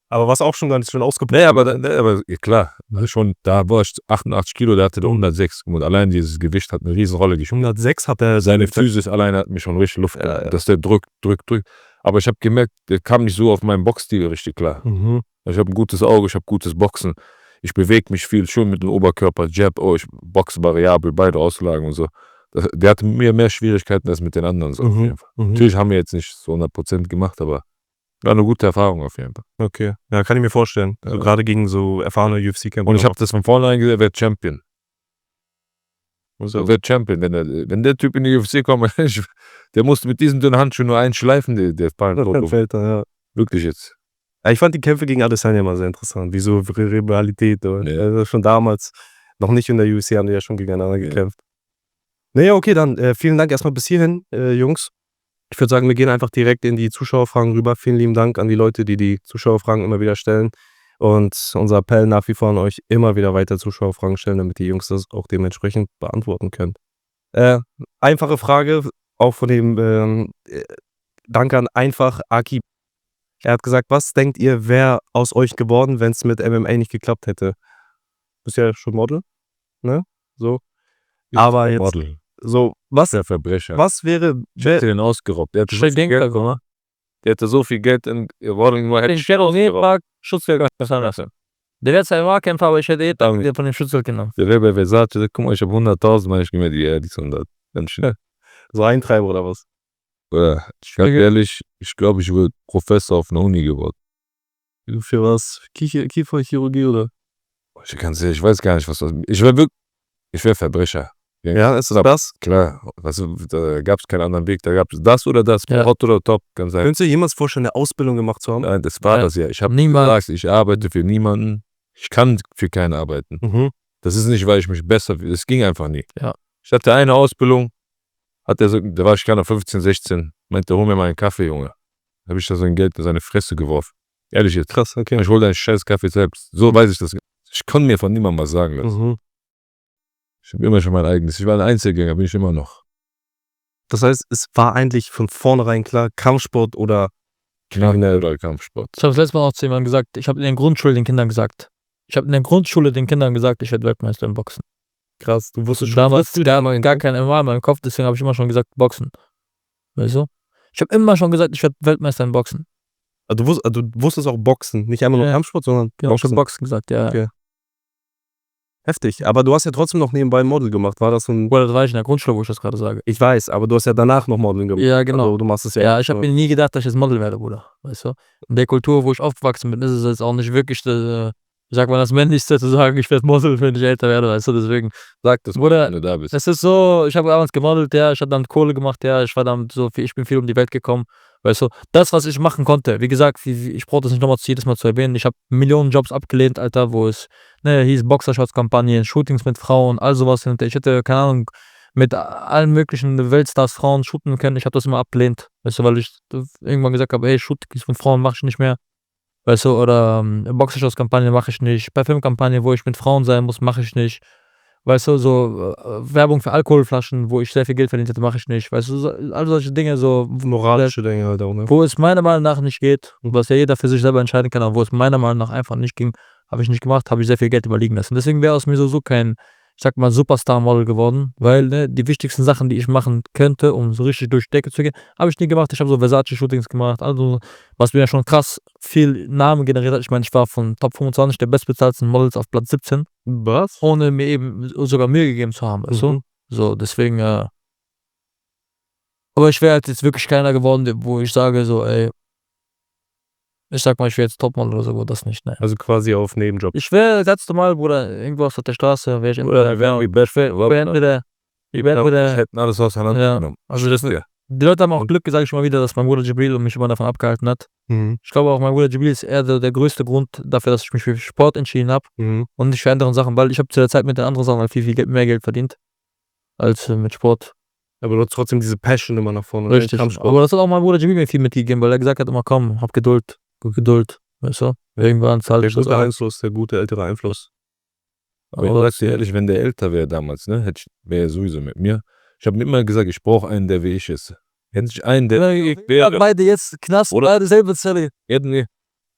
Aber was auch schon ganz schön ausgepackt. Nee, aber ja, klar, schon da war ich 88 Kilo, der hatte 106. Und allein dieses Gewicht hat eine riesen Rolle gespielt. 106 hat er... Seine Physis alleine hat mich schon richtig Luft gehalten, dass der drückt. Aber ich habe gemerkt, der kam nicht so auf meinen Boxstil richtig klar. Mhm. Ich habe ein gutes Auge, ich habe gutes Boxen. Ich bewege mich viel, schön mit dem Oberkörper, Jab, ich boxe variabel, beide Auslagen und so. Der hatte mir mehr Schwierigkeiten als mit den anderen. So auf jeden Fall. Natürlich haben wir jetzt nicht so 100% gemacht, aber war eine gute Erfahrung auf jeden Fall. Okay, ja, kann ich mir vorstellen. Ja. So gerade gegen so erfahrene UFC-Kämpfer. Und ich habe das von vornherein gesagt, er wird Champion. Er wird Champion. Wenn der Typ in die UFC kommt, der musste mit diesen dünnen Handschuhen nur einschleifen, der fällt da, ja. Wirklich jetzt. Ja, ich fand die Kämpfe gegen Adesanya immer sehr interessant. Wie so Rivalität. Ja. Also schon damals, noch nicht in der UFC, haben die ja schon gegeneinander gekämpft. Naja, okay, dann vielen Dank erstmal bis hierhin, Jungs. Ich würde sagen, wir gehen einfach direkt in die Zuschauerfragen rüber. Vielen lieben Dank an die Leute, die die Zuschauerfragen immer wieder stellen. Und unser Appell nach wie vor an euch, immer wieder weiter Zuschauerfragen stellen, damit die Jungs das auch dementsprechend beantworten können. Einfache Frage, auch von dem Danke an einfach Aki. Er hat gesagt, was denkt ihr, wäre aus euch geworden, wenn es mit MMA nicht geklappt hätte? Bist ja schon Model, ne? So. Aber jetzt, Model. so, was Der Verbrecher. wäre, Ich hätte den ausgeraubt. Der hatte so viel Geld, der hatte so viel Geld in Modeling. Ich wäre auf jeden Fall Schutzgeld bezahlen lassen. Der wäre zwar ein Wahlkämpfer, aber ich hätte von dem Schutzgeld genommen. Der wäre bei Versace, guck mal, ich habe 100.000, Mann, ich gebe mir die Airlys 100. Ganz schnell. so Eintreiber oder was? Oder, ganz ehrlich, ich glaube, ich würde Professor auf einer Uni geworden. Für was? Kieferchirurgie oder? Ich weiß gar nicht, was das ist. Ich wäre Verbrecher. Ja, ist das? Klar, da gab es keinen anderen Weg. Da gab es das oder das, Ja. Hot oder Top, ganz einfach. Könntest du jemals vorstellen, eine Ausbildung gemacht zu haben? Nein, das war Ja. das ja. Ich habe Niemals. gesagt, ich arbeite für niemanden. Ich kann für keinen arbeiten. Mhm. Das ist nicht, weil ich mich besser fühle. Es ging einfach nicht. Ja. Ich hatte eine Ausbildung, da war ich gerade 15, 16, meinte, hol mir mal einen Kaffee, Junge. Da habe ich da so ein Geld in seine Fresse geworfen. Ehrlich jetzt. Krass, okay. Ich hol deinen scheiß Kaffee selbst. So weiß ich das. Ich konnte mir von niemandem was sagen lassen. Mhm. Ich habe immer schon mein eigenes. Ich war ein Einzelgänger, bin ich immer noch. Das heißt, es war eigentlich von vornherein klar, Kampfsport oder kriminell. Oder Kampfsport. Ich habe das letzte Mal auch zu jemandem gesagt, ich habe in der Grundschule den Kindern gesagt, ich werde Weltmeister im Boxen. Krass, du wusstest schon. Damals gar kein MMA in meinem Kopf, deswegen habe ich immer schon gesagt, Boxen. Weißt du? Ich habe immer schon gesagt, ich werde Weltmeister im Boxen. Du wusstest auch Boxen, nicht einmal nur Ja. Kampfsport, sondern Ich habe schon Boxen gesagt, ja. Okay. Heftig, aber du hast ja trotzdem noch nebenbei ein Model gemacht, war das so ein... Oder das war ich in der Grundschule, wo ich das gerade sage. Ich weiß, aber du hast ja danach noch Modeln gemacht. Ja, genau. Also, du machst es ja. Ja, ich habe mir nie gedacht, dass ich jetzt Model werde, Bruder. Weißt du? In der Kultur, wo ich aufgewachsen bin, ist es jetzt auch nicht wirklich, ich sag mal, das Männlichste zu sagen, ich werde Model, wenn ich älter werde, weißt du? Deswegen, Sag das, Bruder, wenn du da bist. es ist so, ich habe damals gemodelt, ja, ich habe dann Kohle gemacht, ja, ich bin viel um die Welt gekommen, weißt du? Das, was ich machen konnte, wie gesagt, ich brauche das nicht nochmal jedes Mal zu erwähnen, ich habe Millionen Jobs abgelehnt, Alter, wo es, hieß Boxershorts-Kampagnen, Shootings mit Frauen, all sowas, ich hätte, keine Ahnung, mit allen möglichen Weltstars Frauen shooten können, ich habe das immer abgelehnt, weißt du, weil ich irgendwann gesagt habe, hey, Shootings mit Frauen mache ich nicht mehr, weißt du, oder Boxershorts-Kampagne mache ich nicht, Parfümkampagne, wo ich mit Frauen sein muss, mache ich nicht, weißt du, so Werbung für Alkoholflaschen, wo ich sehr viel Geld verdient hätte, mache ich nicht, weißt du, so, all solche Dinge, so Moralische Dinge halt auch, ne? wo es meiner Meinung nach nicht geht, was ja jeder für sich selber entscheiden kann, aber wo es meiner Meinung nach einfach nicht ging, habe ich nicht gemacht, habe ich sehr viel Geld überliegen lassen. Deswegen wäre aus mir so kein, ich sag mal, Superstar-Model geworden, weil die wichtigsten Sachen, die ich machen könnte, um so richtig durch die Decke zu gehen, habe ich nie gemacht. Ich habe so Versace-Shootings gemacht, also was mir ja schon krass viel Namen generiert hat. Ich meine, ich war von Top 25 der bestbezahlten Models auf Platz 17, Was? ohne mir eben sogar Mühe gegeben zu haben, weißt du? So, deswegen, Aber ich wäre halt jetzt wirklich keiner geworden, wo ich sage so, ey, ich sag mal, ich wäre jetzt Topmodel oder so, das nicht, ne. Also quasi auf Nebenjob. Ich wäre ganz normal, Bruder, irgendwo auf der Straße, wäre ich Oder wären wir best friends. ich wär entweder, Hätten alles auseinandergenommen. also das, die Leute haben auch Glück, sage ich mal wieder, dass mein Bruder Jibril mich immer davon abgehalten hat. Mhm. Ich glaube auch, mein Bruder Jibril ist eher der größte Grund dafür, dass ich mich für Sport entschieden habe Mhm. und nicht für andere Sachen, weil ich habe zu der Zeit mit den anderen Sachen halt viel mehr Geld verdient als mit Sport. Aber du hast trotzdem diese Passion immer nach vorne. Richtig. Aber das hat auch mein Bruder Jibril mir viel mitgegeben, weil er gesagt hat immer, komm, hab Geduld, weißt du? Irgendwann zahlt Der sich das gute aus. Einfluss, der gute ältere Einfluss. Aber ich sag dir ehrlich, wenn der älter wäre damals, ne, wäre er sowieso mit mir. Ich habe mir immer gesagt, ich brauche einen, der wie ich ist. Hätte ich einen, der wie ich wäre. Beide jetzt Knast, Oder? beide selbe Zelle. Nee,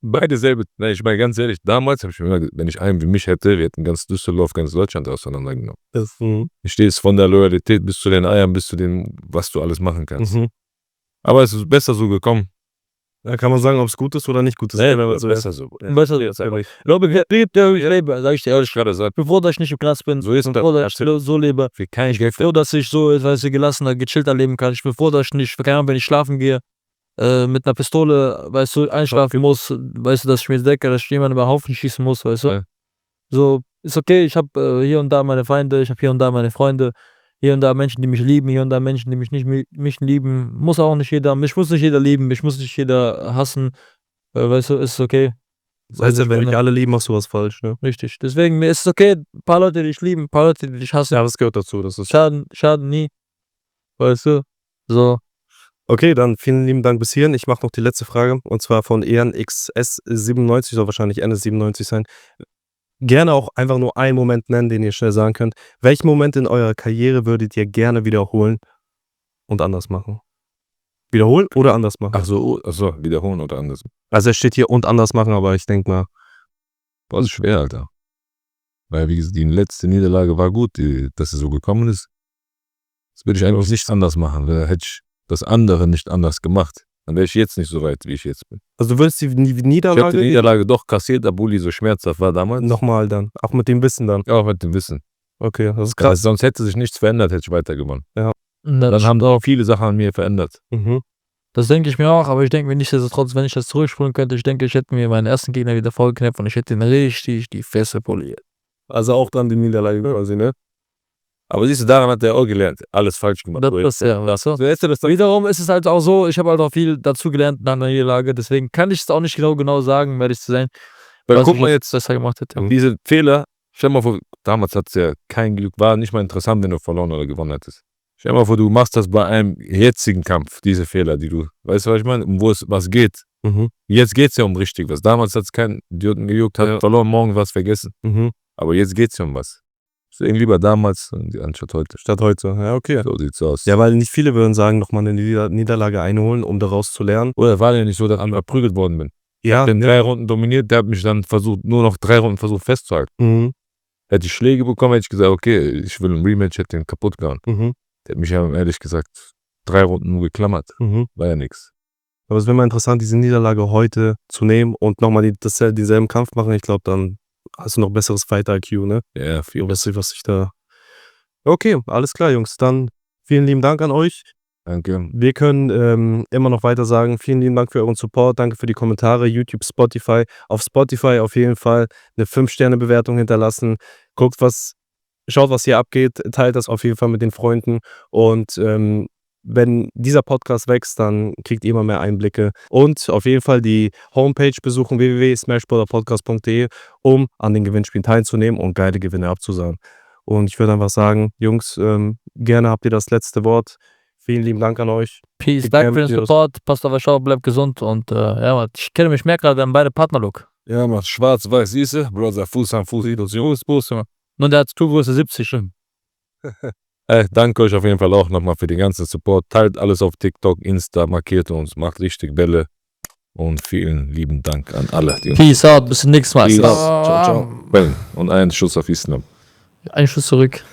beide selbe. Nein, ich meine ganz ehrlich, damals habe ich mir immer gesagt, wenn ich einen wie mich hätte, wir hätten ganz Düsseldorf, ganz Deutschland auseinandergenommen. Ich stehe es von der Loyalität bis zu den Eiern, bis zu dem, was du alles machen kannst. Mhm. Aber es ist besser so gekommen. Da kann man sagen, ob es gut ist oder nicht gut ist. Nee, Wenn man so besser so. Besser ist. Ich glaube, ich lebe, sag ich dir ehrlich, Gerade sagt, bevor dass ich nicht im Knast bin, so ist und bevor dass ich so lebe, für kein Geld. so dass ich so, weißt du, gelassener, gechillter leben kann. Ich bevor dass ich nicht, keine Ahnung, wenn ich schlafen gehe, mit einer Pistole, weißt du, einschlafen muss, weißt du, dass ich mir decke, dass ich jemanden über den Haufen schießen muss, weißt du. Ja. So, ist okay, ich habe hier und da meine Feinde, ich habe hier und da meine Freunde, hier und da Menschen, die mich lieben, hier und da Menschen, die mich nicht lieben. Muss auch nicht jeder, mich muss nicht jeder lieben, mich muss nicht jeder hassen, weißt du, ist okay. Das heißt ja, wenn dich alle lieben, machst du was falsch, ne? Richtig. Deswegen, mir ist es okay, ein paar Leute, die dich lieben, ein paar Leute, die dich hassen. Ja, das gehört dazu. Das ist Schaden nie. Weißt du? So. okay, dann vielen lieben Dank bis hierhin. Ich mache noch die letzte Frage und zwar von ENXS97, soll wahrscheinlich NS97 sein. Gerne auch einfach nur einen Moment nennen, den ihr schnell sagen könnt. Welchen Moment in eurer Karriere würdet ihr gerne wiederholen und anders machen? Wiederholen oder anders machen? Ach so, wiederholen oder anders. Also es steht hier und anders machen, aber ich denke mal. Das ist schwer, Alter. Weil, wie gesagt, die letzte Niederlage war gut, dass sie so gekommen ist. Das würde ich eigentlich nicht anders machen. Da hätte ich das andere nicht anders gemacht. Dann wäre ich jetzt nicht so weit, wie ich jetzt bin. Also du würdest die Ich habe Niederlage die Niederlage doch kassiert, obwohl die so schmerzhaft war damals. nochmal dann. Auch mit dem Wissen dann. Ja, auch mit dem Wissen. Okay, das ist Krass. krass. Sonst hätte sich nichts verändert, hätte ich weitergewonnen. Und Dann haben auch viele Sachen an mir verändert. Mhm. das denke ich mir auch, aber ich denke mir nichtsdestotrotz, wenn ich das zurückspulen könnte, ich denke, ich hätte mir meinen ersten Gegner wieder vollgeknäpft und ich hätte ihn richtig die Fresse poliert. Also auch dann die Niederlage quasi, ne? Aber siehst du, daran hat er auch gelernt. Alles falsch gemacht. Das, ja, weißt du? So hättest du das dann Wiederum ist es halt auch so, ich habe halt auch viel dazu gelernt nach einer Niederlage, deswegen kann ich es auch nicht genau sagen, um ehrlich zu sein, Weil was guck ich mal jetzt, besser gemacht hätte. diese Fehler, stell mal vor, damals hat es ja kein Glück, war nicht mal interessant, wenn du verloren oder gewonnen hättest. Stell mal vor, du machst das bei einem jetzigen Kampf, diese Fehler, die du, weißt du, was ich meine, um wo es was geht. Mhm. Jetzt geht es ja um richtig was. Damals hat es keinen Idioten gejuckt, hat verloren, morgen was vergessen. Mhm. Aber jetzt geht es ja um was. Deswegen lieber damals anstatt heute. Statt heute. Ja, okay. So sieht's aus. Ja, weil nicht viele würden sagen, nochmal eine Niederlage einholen, um daraus zu lernen. Oder war ja nicht so, dass ich verprügelt worden bin. Ja. Ich bin 3 Runden dominiert, der hat mich dann nur noch 3 Runden versucht festzuhalten. Mhm. Hätte ich Schläge bekommen, hätte ich gesagt, okay, ich will ein Rematch, hätte den kaputt gehauen. Mhm. Der hat mich ja ehrlich gesagt 3 Runden nur geklammert. Mhm. War ja nix. Aber es wäre mal interessant, diese Niederlage heute zu nehmen und nochmal denselben Kampf machen. Ich glaube, dann hast du noch besseres Fighter-IQ, ne? Ja, viel. Du weißt, was ich da. Okay, alles klar, Jungs. Dann vielen lieben Dank an euch. Danke. Wir können immer noch weiter sagen, vielen lieben Dank für euren Support, danke für die Kommentare, YouTube, Spotify. Auf Spotify auf jeden Fall eine 5-Sterne-Bewertung hinterlassen. Schaut, was hier abgeht, teilt das auf jeden Fall mit den Freunden und wenn dieser Podcast wächst, dann kriegt ihr immer mehr Einblicke und auf jeden Fall die Homepage besuchen www.smashborderpodcast.de, um an den Gewinnspielen teilzunehmen und geile Gewinne abzusagen. Und ich würde einfach sagen, Jungs, gerne habt ihr das letzte Wort. Vielen lieben Dank an euch. Peace, danke für den Support, passt auf euch auf, bleibt gesund und ja, Mann, ich kenne mich mehr gerade, wir haben beide Partnerlook. Ja, Mann, schwarz-weiß, siehst du? Brother, Fuß an Fuß, Illusion. Nur der hat Schuhgröße 70. Danke euch auf jeden Fall auch nochmal für den ganzen Support. Teilt alles auf TikTok, Insta, markiert uns, macht richtig Bälle. Und vielen lieben Dank an alle. Die uns Peace out, bis zum nächsten Mal. Peace out. Ciao, ciao. Bellen. Und einen Schuss auf Islam. Ein Schuss zurück.